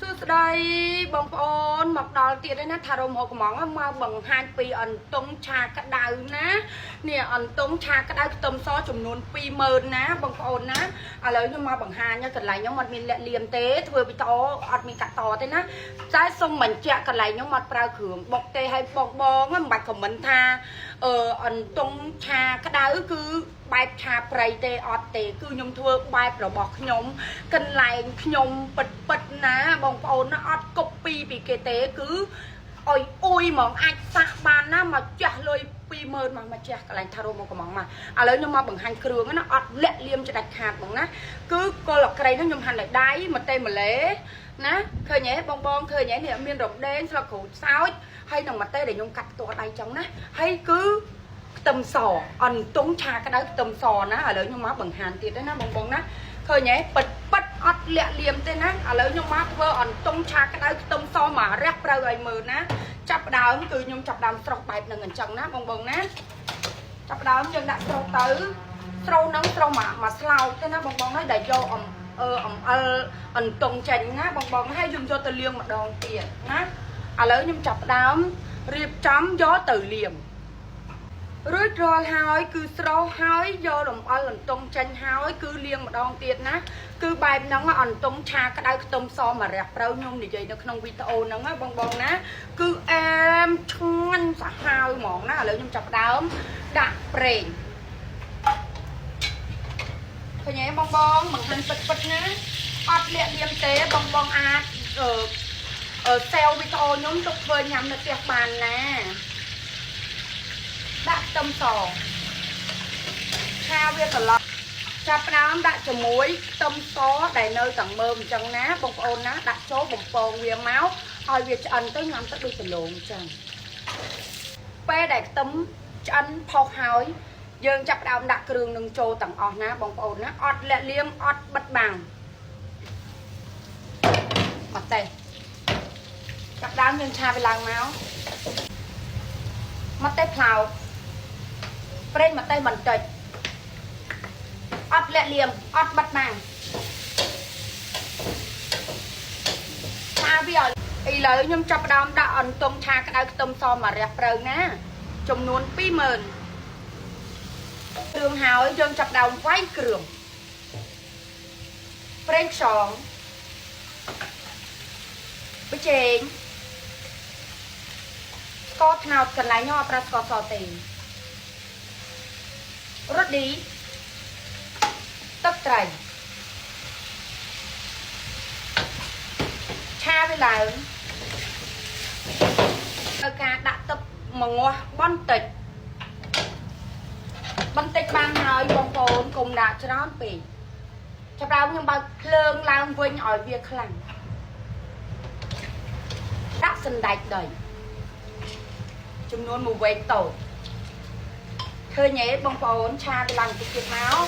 សួស្តីបងប្អូនមកដល់ទៀតហើយណាថារមហកកំងមកបង្ហាញពីអន្ទង់ឆាក្តៅណានេះអន្ទង់ឆាក្តៅខ្ទឹមសចំនួន20000ណាបងប្អូនណាឥឡូវខ្ញុំមកបង្ហាញកន្លែងខ្ញុំអត់មានលាក់លៀមទេធ្វើវីដេអូអត់មានកាត់តទេណាតែសូមបញ្ជាក់កន្លែងខ្ញុំអត់ប្រើគ្រឿងបុកទេឲ្យបងមិនបាច់ខមមិនថាអន្ទង់ឆាក្តៅគឺបែបឆាប្រៃទេអត់ទេគឺខ្ញុំធ្វើបែបរបស់ខ្ញុំកន្លែងខ្ញុំពិតណាបងប្អូនណាអត់កុបពីគេទេគឺអុយអ៊ុយហ្មងអាចសាក់បានណាមកចាស់លុយ20000មកចាស់កន្លែងថារមមកកំងមកឥឡូវខ្ញុំមកបង្ហាញគ្រឿងណាអត់លាក់លៀមច្ដាច់ខាតហ្មងណាគឺកុលអក្រីហ្នឹងខ្ញុំហាន់ដោយដៃម្ទេសម្លេណាឃើញទេបងឃើញទេនេះមានរំដេងស្លឹកក្រូចសើចហើយនឹងម្ទេសដែលខ្ញុំកាត់ផ្ទាល់ដៃចឹងណាហើយគឺខ្ទឹមសអន្ទង់ឆាក្តៅខ្ទឹមសណាឥឡូវខ្ញុំមកបង្ហាញទៀតណាបងណាឃើញទេពិតអត់លាក់លៀមទេណាឥឡូវខ្ញុំមកធ្វើអន្ទង់ឆាក្តៅខ្ទឹមសមករះប្រៅឲ្យមើលណាចាប់ដើមគឺខ្ញុំចាប់ដើមស្រុះបែបនឹងអញ្ចឹងណាបងណាចាប់ដើមយើងដាក់ស្រុះទៅស្រុះនឹងស្រុះមកស្លោកទេណាបងណាដែលយកអំអិលអន្ទង់ចេញណាបងហើយយើងយកទៅលាងម្ដងទៀតណាឥឡូវខ្ញុំចាប់ដើមរៀបចំយកទៅលាងរួចរាល់ហើយគឺស្រោហើយយករំអិលអន្ទង់ចេញហើយគឺលាងម្ដងទៀតណាគឺបែបហ្នឹងអន្ទង់ឆាក្តៅខ្ទឹមសមករះប្រៅខ្ញុំនិយាយនៅក្នុងវីដេអូហ្នឹងបងណាគឺអែមឆ្ងាញ់សាហាវហ្មងណាឥឡូវខ្ញុំចាប់ដើមដាក់ប្រេងឃើញទេបងបង្ហាញពិតណាអត់លាក់លៀមទេបងអាចសែវវីដេអូខ្ញុំទុកធ្វើញ៉ាំនៅផ្ទះបានណាដាក់ខ្ទឹមសឆាវាត្រឡប់ចាប់ផ្ដើមដាក់ជាមួយខ្ទឹមសដែលនៅទាំងមើមអញ្ចឹងណាបងប្អូនណាដាក់ចូលបំពងវាមកឲ្យវាឆ្អិនទៅញ៉ាំទៅដូចដលងអញ្ចឹងពេលដែលខ្ទឹមឆ្អិនផុសហើយយើងចាប់ផ្ដើមដាក់គ្រឿងនឹងចូលទាំងអស់ណាបងប្អូនណាអត់លាក់លៀមអត់បិទបាំងអត់ទេចាប់ផ្ដើមយើងឆាវាឡើងមកទេផ្លោកប្រេងម្ទេសបន្តិចអត់លាក់លៀមអត់បិទបាំងឆាវាឥឡូវខ្ញុំចាប់ផ្ដើមដាក់អន្ទង់ឆាក្តៅខ្ទឹមសមករះប្រៅណាចំនួន20000គ្រឿងហើយយើងចាប់ផ្ដើមវាយគ្រឿងប្រេងខ្យងប៊ីចេងស្ករត្នោតកន្លែងខ្ញុំអត់ប្រើស្ករសទេរ៉ូឌីទឹកត្រីឆាវាឡើងត្រូវការដាក់ទឹកមួយងាស់បន្តិចបានហើយបងប្អូនកុំដាក់ច្រើនពេកចាប់ដើមខ្ញុំបើកភ្លើងឡើងវិញឲ្យវាខ្លាំងដាក់សណ្តែកដីចំនួន1វែកតូចឃើញទេបងប្អូនឆាវាឡើងតិចទៀតមក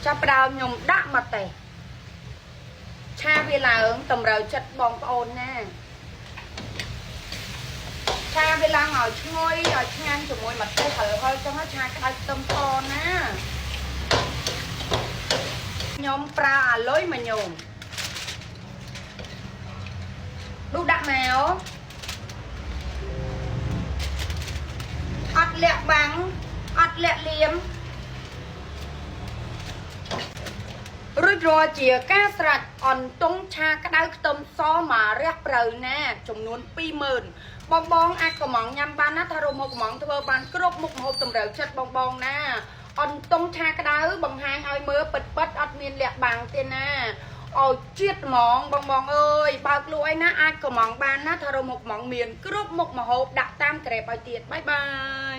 ចាប់ផ្ដើមខ្ញុំដាក់ម្ទេសឆាវាឡើងតម្រូវចិត្តបងប្អូនណាឆាវាឡើងឲ្យឈ្ងុយឲ្យឆ្ងាញ់ជាមួយម្ទេសហឹលចឹងឆាក្តៅខ្ទឹមសណាខ្ញុំប្រើអាលុយមួយញោមឌូដាក់មកអត់លាក់បាំងអត់លាក់លៀមរួចរាល់ជាការស្រេចអន្ទង់ឆាក្តៅខ្ទឹមសមករះប្រៅណាចំនួន20000បងអាចកំងញ៉ាំបានណាថារមកំងធ្វើបានគ្រប់មុខម្ហូបតម្រូវចិត្តបងណាអន្ទង់ឆាក្តៅបង្ហាញឲ្យមើលពិតអត់មានលាក់បាំងទេណាឲ្យជាតិហ្មងបងអើយបើកលក់ឯណាអាចកំងបានណាថារមកំងមានគ្រប់មុខម្ហូបដាក់តាមក្រេបឲ្យទៀតបាយបាយ